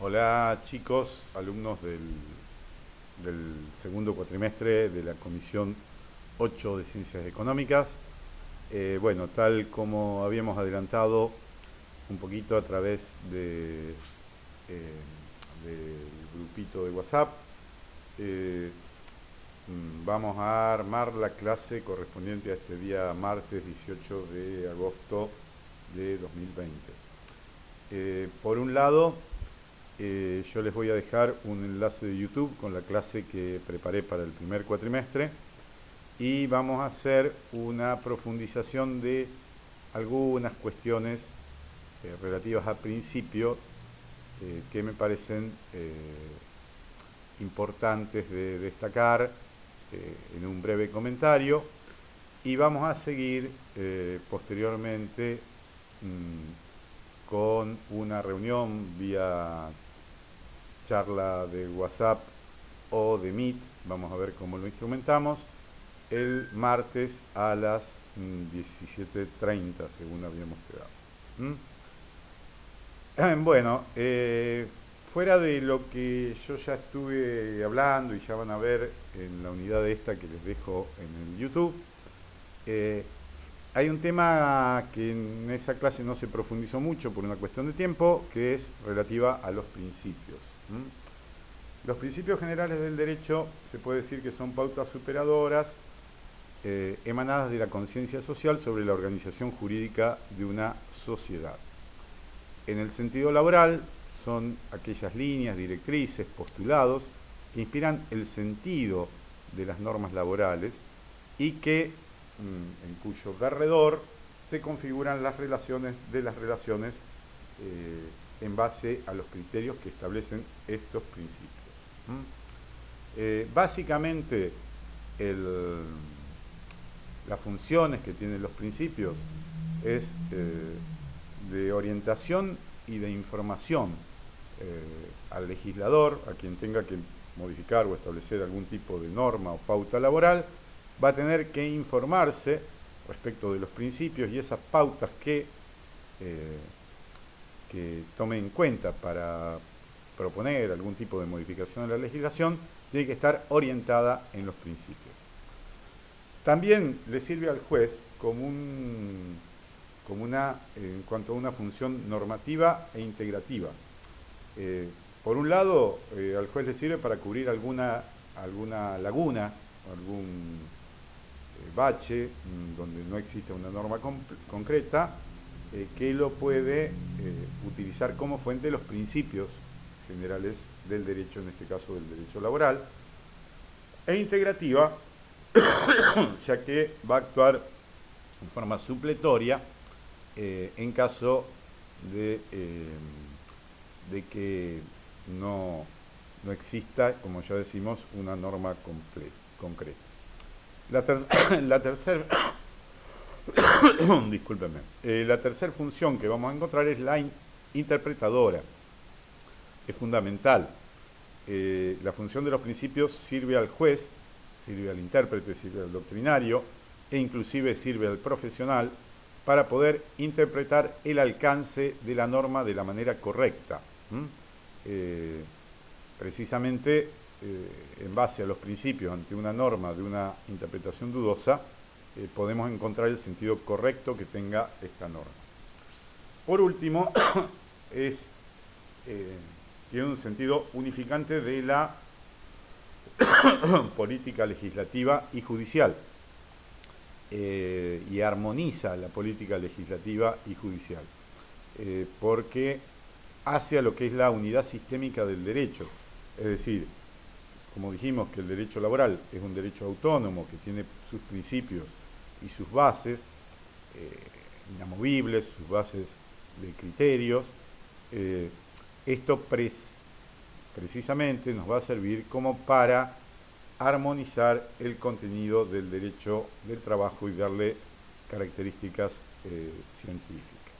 Hola chicos, alumnos del segundo cuatrimestre de la Comisión 8 de Ciencias Económicas. Bueno, tal como habíamos adelantado un poquito a través del grupito de WhatsApp, eh, vamos a armar la clase correspondiente a este día martes 18 de agosto de 2020. Por un lado, yo les voy a dejar un enlace de YouTube con la clase que preparé para el primer cuatrimestre y vamos a hacer una profundización de algunas cuestiones relativas a principios que me parecen importantes de destacar en un breve comentario, y vamos a seguir posteriormente con una reunión vía charla de WhatsApp o de Meet, vamos a ver cómo lo instrumentamos, el martes a las 17:30, según habíamos quedado. Bueno, fuera de lo que yo ya estuve hablando y ya van a ver en la unidad esta que les dejo en el YouTube, eh, hay un tema que en esa clase no se profundizó mucho por una cuestión de tiempo, que es relativa a los principios. Los principios generales del derecho se puede decir que son pautas superadoras emanadas de la conciencia social sobre la organización jurídica de una sociedad. En el sentido laboral, son aquellas líneas, directrices, postulados que inspiran el sentido de las normas laborales y que, en cuyo derredor se configuran las relaciones en base a los criterios que establecen estos principios. Básicamente, las funciones que tienen los principios es de orientación y de información al legislador, a quien tenga que modificar o establecer algún tipo de norma o pauta laboral, va a tener que informarse respecto de los principios y esas pautas que tome en cuenta para proponer algún tipo de modificación de la legislación, tiene que estar orientada en los principios. También le sirve al juez en cuanto a una función normativa e integrativa. Por un lado, al juez le sirve para cubrir alguna laguna, algún bache donde no existe una norma concreta, que lo puede utilizar como fuente de los principios generales del derecho, en este caso del derecho laboral, e integrativa, ya que va a actuar en forma supletoria en caso de que no exista, como ya decimos, una norma concreta. La tercera discúlpenme, la tercera función que vamos a encontrar es la interpretadora. Es fundamental. La función de los principios sirve al juez, sirve al intérprete, sirve al doctrinario e inclusive sirve al profesional para poder interpretar el alcance de la norma de la manera correcta. Precisamente en base a los principios ante una norma de una interpretación dudosa, podemos encontrar el sentido correcto que tenga esta norma. Por último, tiene un sentido unificante de la política legislativa y judicial, y armoniza la política legislativa y judicial, porque hace a lo que es la unidad sistémica del derecho. Es decir, como dijimos que el derecho laboral es un derecho autónomo que tiene sus principios y sus bases inamovibles, sus bases de criterios, esto precisamente nos va a servir como para armonizar el contenido del derecho del trabajo y darle características científicas.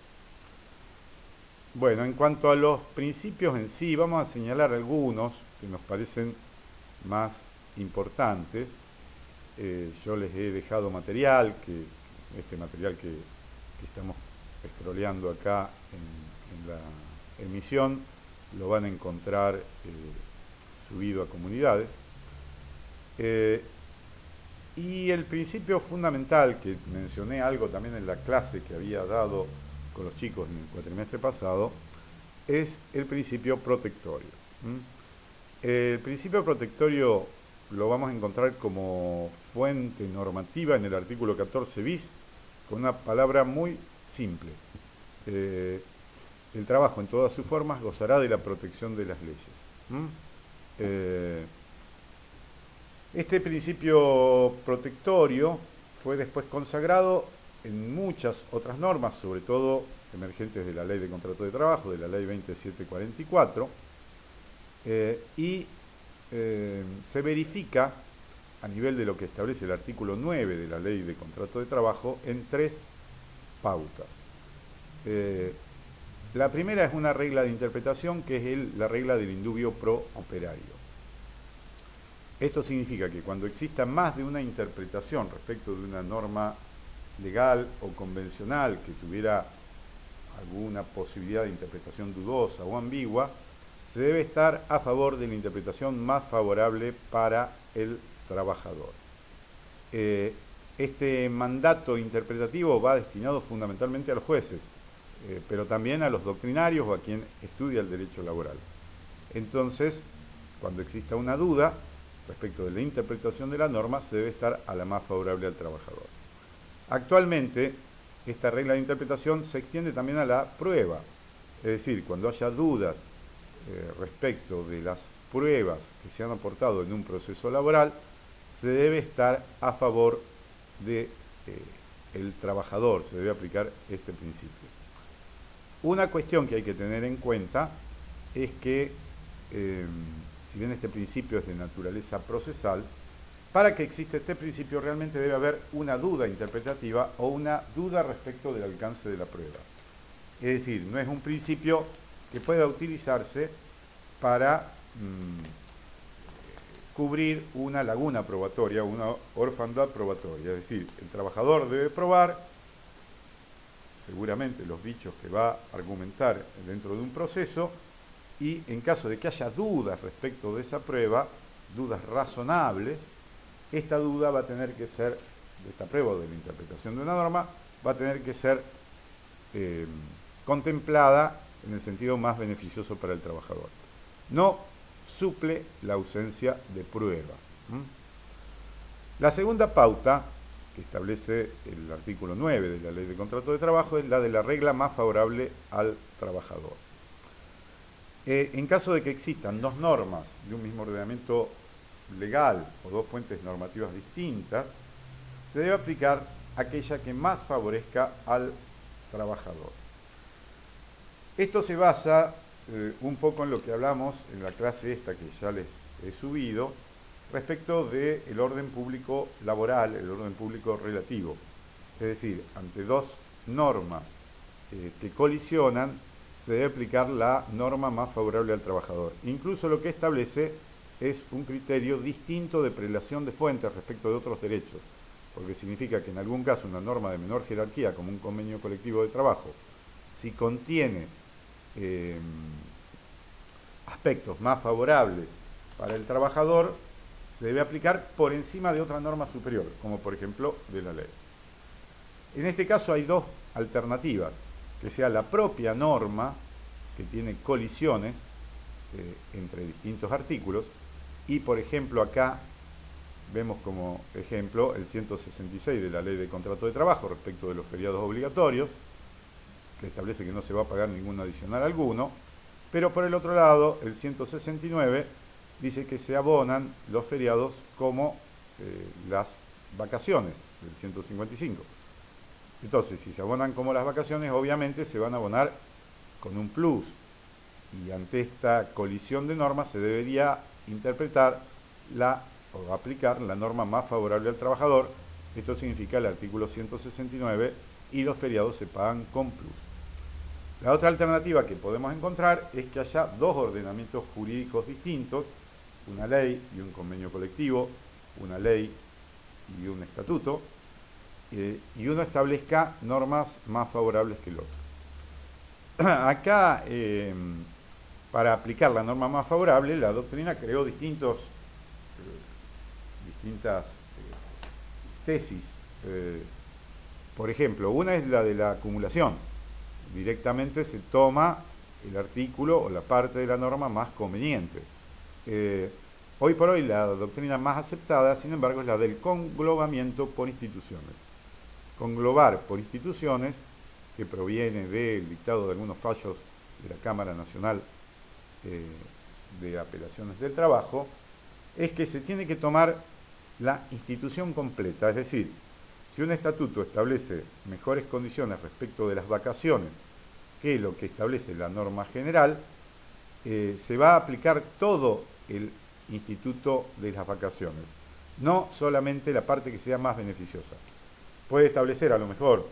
Bueno, en cuanto a los principios en sí, vamos a señalar algunos que nos parecen más importantes. Yo les he dejado material, este material que estamos scrolleando acá emisión lo van a encontrar subido a comunidades. Y el principio fundamental, que mencioné algo también en la clase que había dado con los chicos en el cuatrimestre pasado, es el principio protectorio. El principio protectorio lo vamos a encontrar como fuente normativa en el artículo 14 bis, con una palabra muy simple. El trabajo en todas sus formas gozará de la protección de las leyes. Este principio protectorio fue después consagrado en muchas otras normas, sobre todo emergentes de la Ley de Contrato de Trabajo, de la Ley 2744, y se verifica a nivel de lo que establece el artículo 9 de la Ley de Contrato de Trabajo en 3 pautas. La primera es una regla de interpretación, que es la regla del indubio pro operario. Esto significa que cuando exista más de una interpretación respecto de una norma legal o convencional que tuviera alguna posibilidad de interpretación dudosa o ambigua, se debe estar a favor de la interpretación más favorable para el trabajador. Este mandato interpretativo va destinado fundamentalmente a los jueces, pero también a los doctrinarios o a quien estudia el derecho laboral. Entonces, cuando exista una duda respecto de la interpretación de la norma, se debe estar a la más favorable al trabajador. Actualmente, esta regla de interpretación se extiende también a la prueba, es decir, cuando haya dudas respecto de las pruebas que se han aportado en un proceso laboral, se debe estar a favor del trabajador, se debe aplicar este principio. Una cuestión que hay que tener en cuenta es que, si bien este principio es de naturaleza procesal, para que exista este principio realmente debe haber una duda interpretativa o una duda respecto del alcance de la prueba. Es decir, no es un principio que pueda utilizarse para cubrir una laguna probatoria, una orfandad probatoria. Es decir, el trabajador debe probar seguramente los dichos que va a argumentar dentro de un proceso, y en caso de que haya dudas respecto de esa prueba, dudas razonables, esta duda va a tener que ser, de esta prueba o de la interpretación de una norma, va a tener que ser contemplada en el sentido más beneficioso para el trabajador. No suple la ausencia de prueba. La segunda pauta que establece el artículo 9 de la Ley de Contrato de Trabajo es la de la regla más favorable al trabajador. En caso de que existan dos normas de un mismo ordenamiento legal o dos fuentes normativas distintas, se debe aplicar aquella que más favorezca al trabajador. Esto se basa un poco en lo que hablamos en la clase esta que ya les he subido, respecto del orden público laboral, el orden público relativo. Es decir, ante dos normas que colisionan, se debe aplicar la norma más favorable al trabajador. Incluso lo que establece es un criterio distinto de prelación de fuentes respecto de otros derechos, porque significa que en algún caso una norma de menor jerarquía, como un convenio colectivo de trabajo, si contiene aspectos más favorables para el trabajador, se debe aplicar por encima de otra norma superior, como por ejemplo de la ley. En este caso hay dos alternativas: que sea la propia norma que tiene colisiones entre distintos artículos, y por ejemplo acá vemos como ejemplo el 166 de la Ley de Contrato de Trabajo respecto de los feriados obligatorios, que establece que no se va a pagar ningún adicional alguno, pero por el otro lado el 169 dice que se abonan los feriados como las vacaciones del 155. Entonces, si se abonan como las vacaciones, obviamente se van a abonar con un plus, y ante esta colisión de normas se debería interpretar o aplicar la norma más favorable al trabajador. Esto significa el artículo 169, y los feriados se pagan con plus. La otra alternativa que podemos encontrar es que haya dos ordenamientos jurídicos distintos, una ley y un convenio colectivo, una ley y un estatuto, y uno establezca normas más favorables que el otro. acá, para aplicar la norma más favorable, la doctrina creó distintas tesis. Por ejemplo, una es la de la acumulación. Directamente se toma el artículo o la parte de la norma más conveniente. Hoy por hoy la doctrina más aceptada, sin embargo, es la del conglobamiento por instituciones. Conglobar por instituciones, que proviene del dictado de algunos fallos de la Cámara Nacional de Apelaciones del Trabajo, es que se tiene que tomar la institución completa, es decir, si un estatuto establece mejores condiciones respecto de las vacaciones que lo que establece la norma general, se va a aplicar todo el instituto de las vacaciones, no solamente la parte que sea más beneficiosa. Puede establecer a lo mejor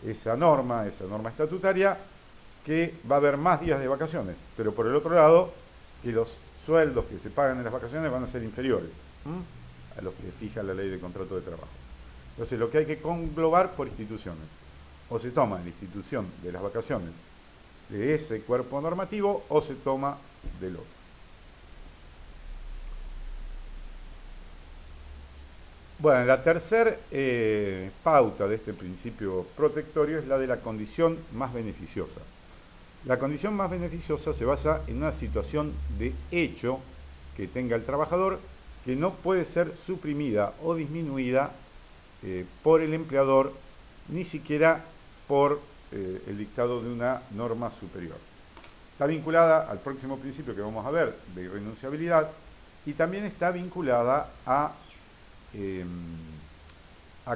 esa norma estatutaria, que va a haber más días de vacaciones, pero por el otro lado, que los sueldos que se pagan en las vacaciones van a ser inferiores a los que fija la ley de contrato de trabajo. Entonces, lo que hay que conglobar por instituciones. O se toma la institución de las vacaciones de ese cuerpo normativo, o se toma del otro. Bueno, la tercera pauta de este principio protectorio es la de la condición más beneficiosa. La condición más beneficiosa se basa en una situación de hecho que tenga el trabajador, que no puede ser suprimida o disminuida por el empleador, ni siquiera por el dictado de una norma superior. Está vinculada al próximo principio que vamos a ver, de irrenunciabilidad, y también está vinculada a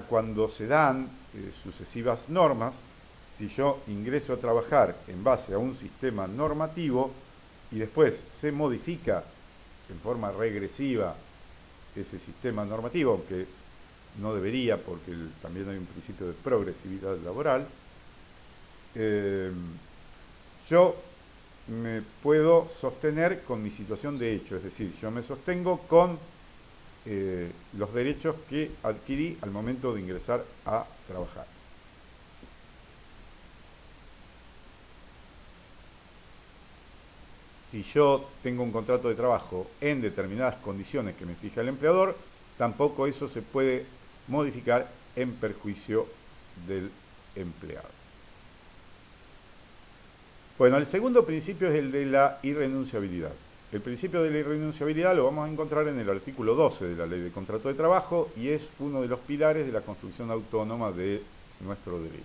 cuando se dan sucesivas normas. Si yo ingreso a trabajar en base a un sistema normativo y después se modifica en forma regresiva ese sistema normativo, aunque no debería, porque también hay un principio de progresividad laboral, yo me puedo sostener con mi situación de hecho, es decir, yo me sostengo con los derechos que adquirí al momento de ingresar a trabajar. Si yo tengo un contrato de trabajo en determinadas condiciones que me fija el empleador, tampoco eso se puede modificar en perjuicio del empleado. Bueno, el segundo principio es el de la irrenunciabilidad. El principio de la irrenunciabilidad lo vamos a encontrar en el artículo 12 de la Ley de Contrato de Trabajo y es uno de los pilares de la construcción autónoma de nuestro derecho.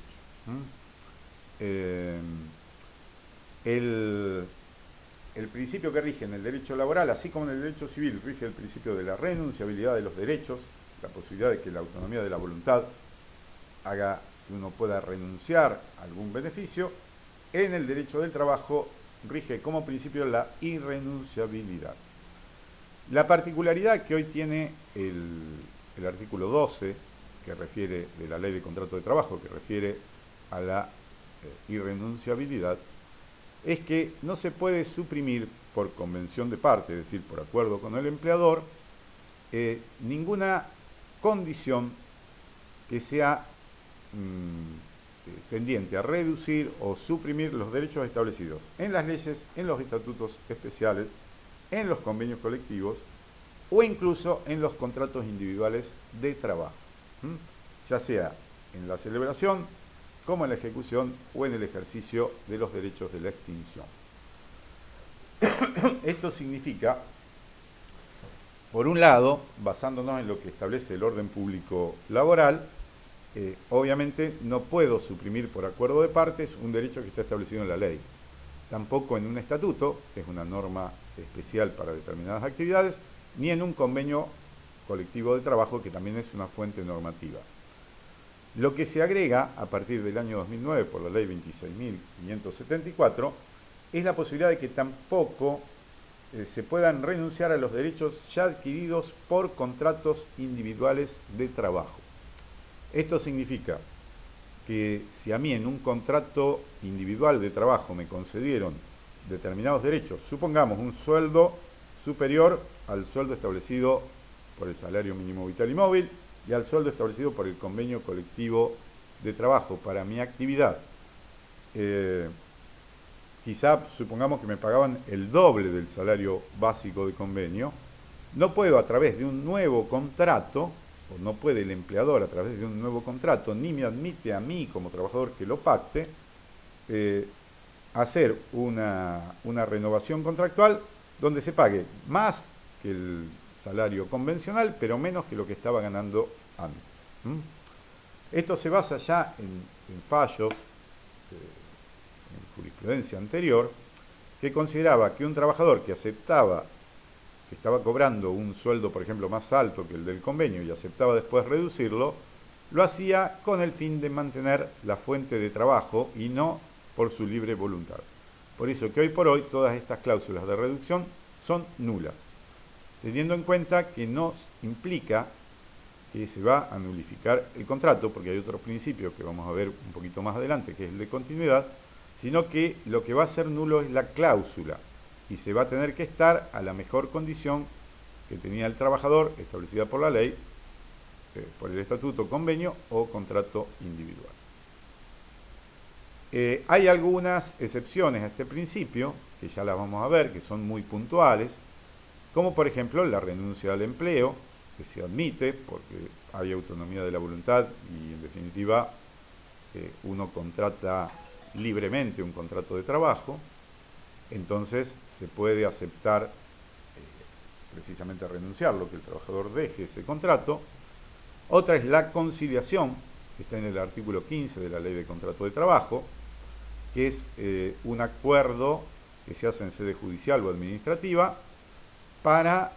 El principio que rige en el derecho laboral, así como en el derecho civil, rige el principio de la renunciabilidad de los derechos, la posibilidad de que la autonomía de la voluntad haga que uno pueda renunciar a algún beneficio. En el derecho del trabajo rige como principio la irrenunciabilidad. La particularidad que hoy tiene el artículo 12, que refiere de la Ley de Contrato de Trabajo, que refiere a la irrenunciabilidad, es que no se puede suprimir por convención de parte, es decir, por acuerdo con el empleador, ninguna condición que sea tendiente a reducir o suprimir los derechos establecidos en las leyes, en los estatutos especiales, en los convenios colectivos o incluso en los contratos individuales de trabajo, ya sea en la celebración, como en la ejecución o en el ejercicio de los derechos de la extinción. Esto significa, por un lado, basándonos en lo que establece el orden público laboral, obviamente no puedo suprimir por acuerdo de partes un derecho que está establecido en la ley. Tampoco en un estatuto, que es una norma especial para determinadas actividades, ni en un convenio colectivo de trabajo, que también es una fuente normativa. Lo que se agrega a partir del año 2009 por la ley 26.574 es la posibilidad de que tampoco se puedan renunciar a los derechos ya adquiridos por contratos individuales de trabajo. Esto significa que si a mí en un contrato individual de trabajo me concedieron determinados derechos, supongamos un sueldo superior al sueldo establecido por el salario mínimo vital y móvil y al sueldo establecido por el convenio colectivo de trabajo para mi actividad, quizá supongamos que me pagaban el doble del salario básico de convenio, no puedo a través de un nuevo contrato, o no puede el empleador a través de un nuevo contrato, ni me admite a mí como trabajador que lo pacte, hacer una renovación contractual donde se pague más que el salario convencional, pero menos que lo que estaba ganando antes. Esto se basa ya en fallos, en jurisprudencia anterior, que consideraba que un trabajador que aceptaba, que estaba cobrando un sueldo, por ejemplo, más alto que el del convenio y aceptaba después reducirlo, lo hacía con el fin de mantener la fuente de trabajo y no por su libre voluntad. Por eso que hoy por hoy todas estas cláusulas de reducción son nulas, teniendo en cuenta que no implica que se va a nulificar el contrato, porque hay otros principios que vamos a ver un poquito más adelante, que es el de continuidad, sino que lo que va a ser nulo es la cláusula y se va a tener que estar a la mejor condición que tenía el trabajador establecida por la ley, por el estatuto, convenio o contrato individual. Hay algunas excepciones a este principio, que ya las vamos a ver, que son muy puntuales, como por ejemplo la renuncia al empleo, que se admite porque hay autonomía de la voluntad y en definitiva uno contrata libremente un contrato de trabajo, entonces se puede aceptar precisamente renunciarlo, que el trabajador deje ese contrato. Otra es la conciliación, que está en el artículo 15 de la Ley de Contrato de Trabajo, que es un acuerdo que se hace en sede judicial o administrativa para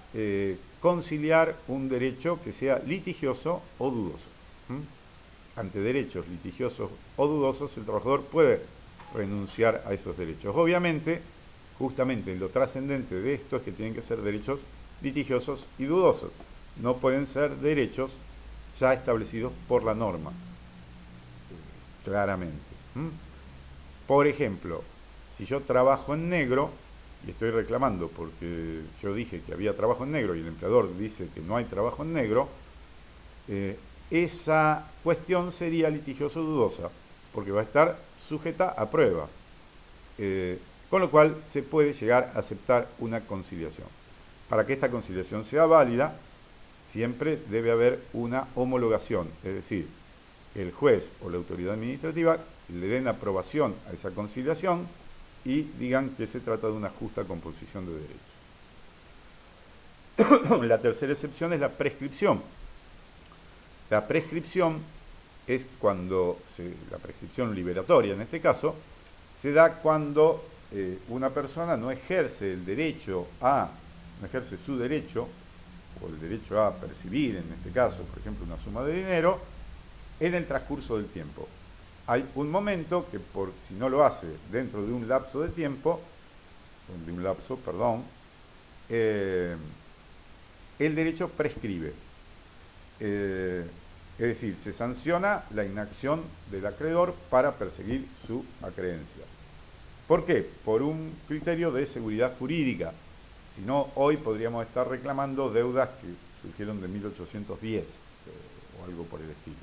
conciliar un derecho que sea litigioso o dudoso. Ante derechos litigiosos o dudosos, el trabajador puede renunciar a esos derechos. Obviamente, justamente lo trascendente de esto es que tienen que ser derechos litigiosos y dudosos. No pueden ser derechos ya establecidos por la norma, claramente. Por ejemplo, si yo trabajo en negro y estoy reclamando porque yo dije que había trabajo en negro y el empleador dice que no hay trabajo en negro, esa cuestión sería litigioso dudosa, porque va a estar sujeta a prueba, con lo cual se puede llegar a aceptar una conciliación. Para que esta conciliación sea válida, siempre debe haber una homologación, es decir, que el juez o la autoridad administrativa le den aprobación a esa conciliación y digan que se trata de una justa composición de derechos. La tercera excepción es la prescripción. La prescripción es cuando, la prescripción liberatoria en este caso, se da cuando una persona no ejerce el derecho a, no ejerce su derecho, o el derecho a percibir, en este caso, por ejemplo, una suma de dinero, en el transcurso del tiempo. Hay un momento que, si no lo hace dentro de un lapso de tiempo, el derecho prescribe. Es decir, se sanciona la inacción del acreedor para perseguir su acreencia. ¿Por qué? Por un criterio de seguridad jurídica. Si no, hoy podríamos estar reclamando deudas que surgieron de 1810 o algo por el estilo.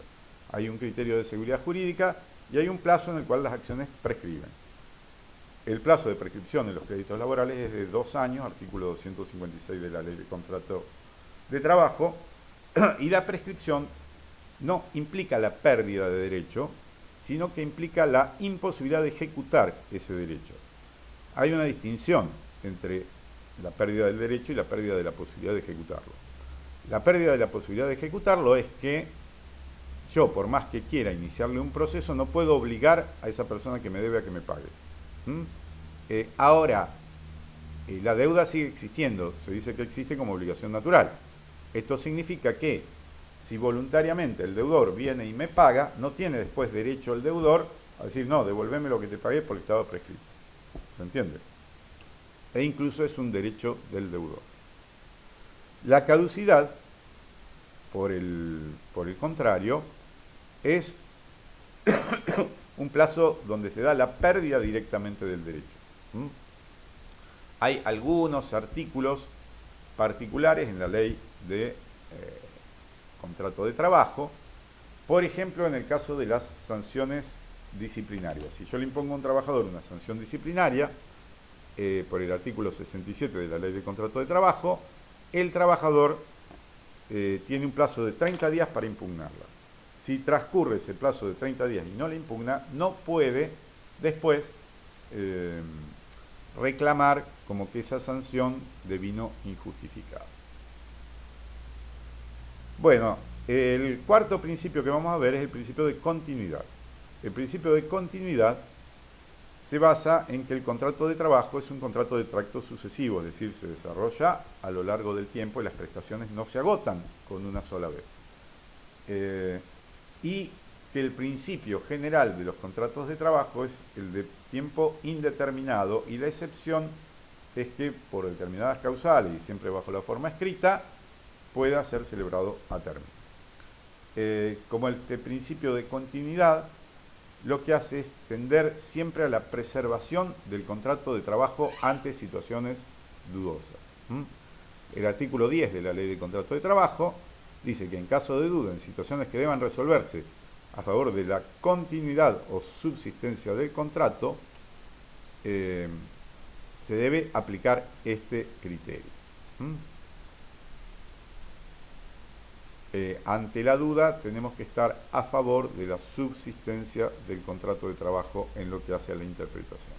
Hay un criterio de seguridad jurídica y hay un plazo en el cual las acciones prescriben. El plazo de prescripción de los créditos laborales es de 2 años, artículo 256 de la Ley de Contrato de Trabajo, y la prescripción no implica la pérdida de derecho, sino que implica la imposibilidad de ejecutar ese derecho. Hay una distinción entre la pérdida del derecho y la pérdida de la posibilidad de ejecutarlo. La pérdida de la posibilidad de ejecutarlo es que yo, por más que quiera iniciarle un proceso, no puedo obligar a esa persona que me debe a que me pague. Ahora, la deuda sigue existiendo, se dice que existe como obligación natural. Esto significa que si voluntariamente el deudor viene y me paga, no tiene después derecho el deudor a decir, no, devolveme lo que te pagué porque estaba prescrito. ¿Se entiende? E incluso es un derecho del deudor. La caducidad, por el contrario, es un plazo donde se da la pérdida directamente del derecho. Hay algunos artículos particulares en la ley de contrato de trabajo, por ejemplo, en el caso de las sanciones disciplinaria. Si yo le impongo a un trabajador una sanción disciplinaria, por el artículo 67 de la Ley de Contrato de Trabajo, el trabajador tiene un plazo de 30 días para impugnarla. Si transcurre ese plazo de 30 días y no la impugna, no puede después reclamar como que esa sanción devino injustificada. Bueno, el cuarto principio que vamos a ver es el principio de continuidad. El principio de continuidad se basa en que el contrato de trabajo es un contrato de tracto sucesivo, es decir, se desarrolla a lo largo del tiempo y las prestaciones no se agotan con una sola vez. Y que el principio general de los contratos de trabajo es el de tiempo indeterminado y la excepción es que por determinadas causales y siempre bajo la forma escrita pueda ser celebrado a término. Como este principio de continuidad lo que hace es tender siempre a la preservación del contrato de trabajo ante situaciones dudosas. El artículo 10 de la Ley de Contrato de Trabajo dice que en caso de duda en situaciones que deban resolverse a favor de la continuidad o subsistencia del contrato, se debe aplicar este criterio. Ante la duda tenemos que estar a favor de la subsistencia del contrato de trabajo en lo que hace a la interpretación.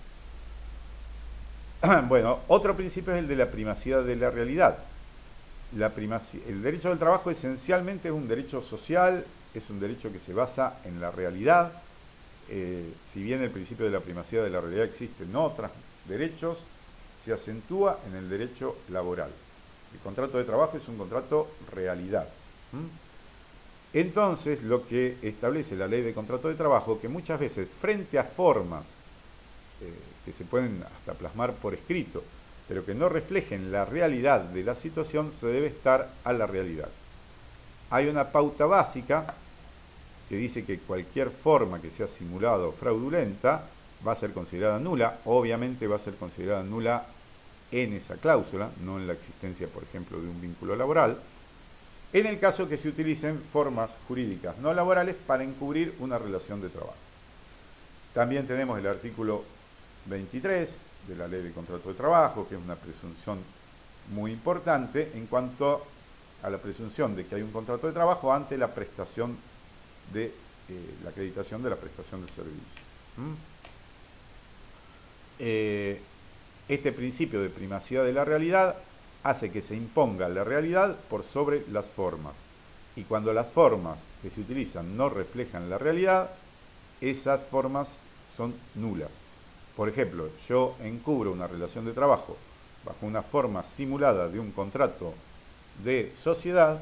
Bueno, otro principio es el de la primacía de la realidad. El derecho del trabajo esencialmente es un derecho social, es un derecho que se basa en la realidad. Si bien el principio de la primacía de la realidad existe en otros derechos, se acentúa en el derecho laboral. El contrato de trabajo es un contrato realidad. Entonces, lo que establece la Ley de Contrato de Trabajo, que muchas veces frente a formas que se pueden hasta plasmar por escrito, pero que no reflejen la realidad de la situación, se debe estar a la realidad. Hay una pauta básica que dice que cualquier forma que sea simulada o fraudulenta va a ser considerada nula. Obviamente va a ser considerada nula en esa cláusula, no en la existencia, por ejemplo, de un vínculo laboral, en el caso que se utilicen formas jurídicas no laborales para encubrir una relación de trabajo. También tenemos el artículo 23 de la Ley de Contrato de Trabajo, que es una presunción muy importante en cuanto a la presunción de que hay un contrato de trabajo ante la prestación de la acreditación de la prestación de servicio. Este principio de primacía de la realidad hace que se imponga la realidad por sobre las formas. Y cuando las formas que se utilizan no reflejan la realidad, esas formas son nulas. Por ejemplo, yo encubro una relación de trabajo bajo una forma simulada de un contrato de sociedad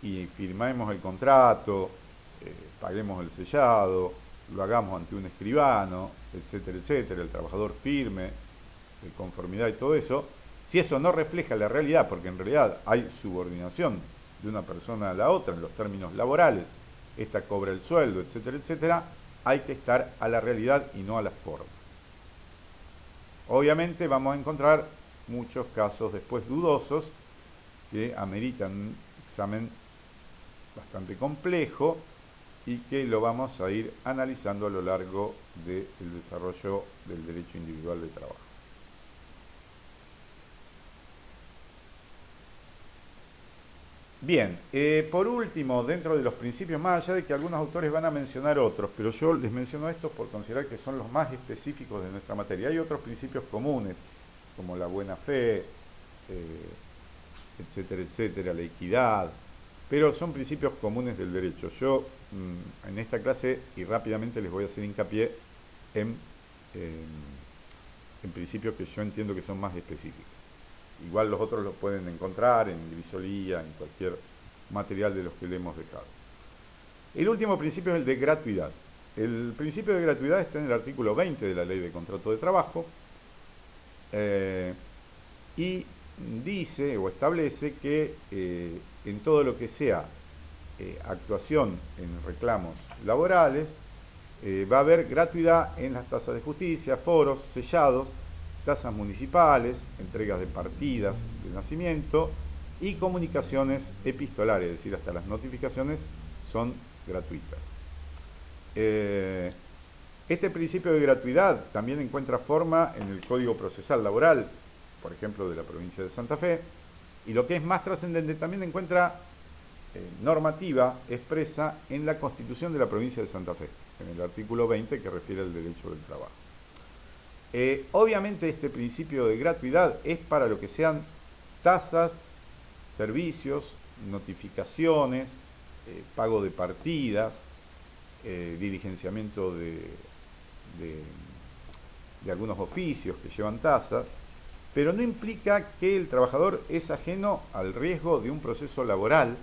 y firmemos el contrato, paguemos el sellado, lo hagamos ante un escribano, etcétera, etcétera, el trabajador firme, conformidad y todo eso. Si eso no refleja la realidad, porque en realidad hay subordinación de una persona a la otra en los términos laborales, esta cobra el sueldo, etcétera, etcétera, hay que estar a la realidad y no a la forma. Obviamente vamos a encontrar muchos casos después dudosos que ameritan un examen bastante complejo y que lo vamos a ir analizando a lo largo del desarrollo del derecho individual de trabajo. Bien, por último, dentro de los principios, más allá de que algunos autores van a mencionar otros, pero yo les menciono estos por considerar que son los más específicos de nuestra materia. Hay otros principios comunes, como la buena fe, etcétera, etcétera, la equidad, pero son principios comunes del derecho. Yo en esta clase, y rápidamente les voy a hacer hincapié en principios que yo entiendo que son más específicos. Igual los otros los pueden encontrar en Grisolía, en cualquier material de los que le hemos dejado. El último principio es el de gratuidad. El principio de gratuidad está en el artículo 20 de la Ley de Contrato de Trabajo y dice o establece que en todo lo que sea actuación en reclamos laborales va a haber gratuidad en las tasas de justicia, foros, sellados, tasas municipales, entregas de partidas de nacimiento y comunicaciones epistolares, es decir, hasta las notificaciones son gratuitas. Este principio de gratuidad también encuentra forma en el Código Procesal Laboral, por ejemplo, de la provincia de Santa Fe, y lo que es más trascendente, también encuentra normativa expresa en la Constitución de la provincia de Santa Fe, en el artículo 20 que refiere al derecho del trabajo. Obviamente este principio de gratuidad es para lo que sean tasas, servicios, notificaciones, pago de partidas, diligenciamiento de algunos oficios que llevan tasas, pero no implica que el trabajador es ajeno al riesgo de un proceso laboral,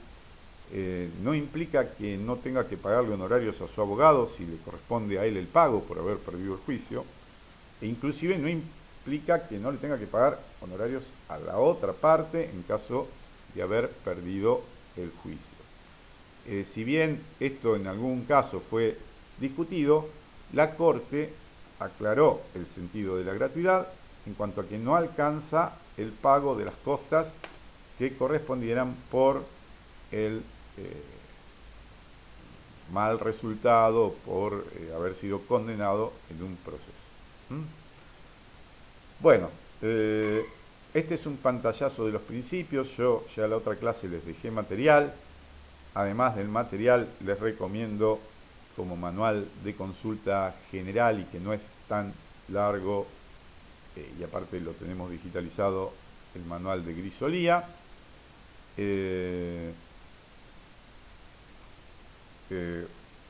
no implica que no tenga que pagarle honorarios a su abogado si le corresponde a él el pago por haber perdido el juicio, e inclusive no implica que no le tenga que pagar honorarios a la otra parte en caso de haber perdido el juicio. Si bien esto en algún caso fue discutido, la Corte aclaró el sentido de la gratuidad en cuanto a que no alcanza el pago de las costas que correspondieran por el mal resultado, por haber sido condenado en un proceso. Bueno, este es un pantallazo de los principios. Yo ya en la otra clase les dejé material. Además del material, les recomiendo como manual de consulta general y que no es tan largo, y aparte lo tenemos digitalizado, el manual de Grisolía.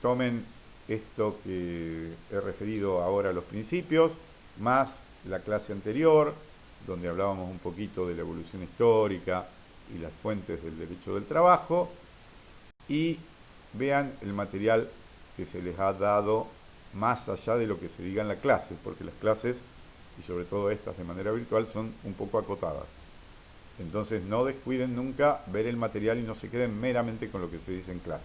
Tomen esto que he referido ahora a los principios, más la clase anterior, donde hablábamos un poquito de la evolución histórica y las fuentes del derecho del trabajo, y vean el material que se les ha dado más allá de lo que se diga en la clase, porque las clases, y sobre todo estas de manera virtual, son un poco acotadas. Entonces no descuiden nunca ver el material y no se queden meramente con lo que se dice en clase.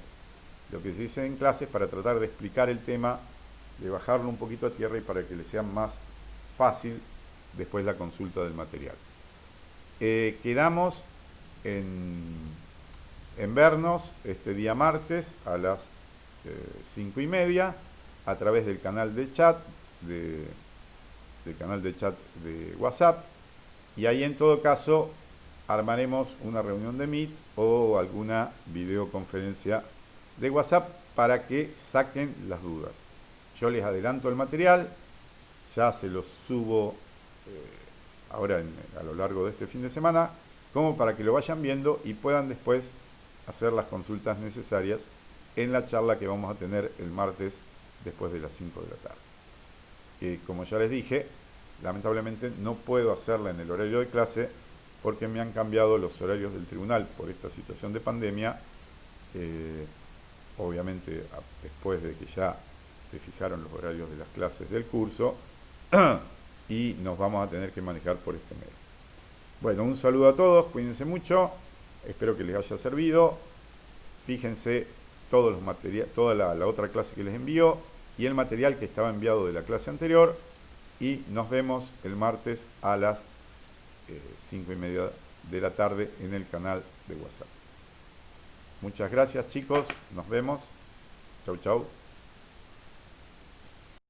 Lo que se dice en clase es para tratar de explicar el tema, de bajarlo un poquito a tierra y para que les sea más fácil después la consulta del material. Quedamos en vernos este día martes a las 5:30 a través del canal de chat de WhatsApp, y ahí en todo caso armaremos una reunión de Meet o alguna videoconferencia de WhatsApp para que saquen las dudas. Yo les adelanto el material, ya se los subo ahora a lo largo de este fin de semana, como para que lo vayan viendo y puedan después hacer las consultas necesarias en la charla que vamos a tener el martes después de las 5 de la tarde. Como ya les dije, lamentablemente no puedo hacerla en el horario de clase porque me han cambiado los horarios del tribunal por esta situación de pandemia, obviamente después de que ya se fijaron los horarios de las clases del curso y nos vamos a tener que manejar por este medio. Bueno, un saludo a todos, cuídense mucho, espero que les haya servido. Fíjense todos los toda la otra clase que les envío y el material que estaba enviado de la clase anterior, y nos vemos el martes a las 5:30 de la tarde en el canal de WhatsApp. Muchas gracias, chicos, nos vemos. Chau, chau.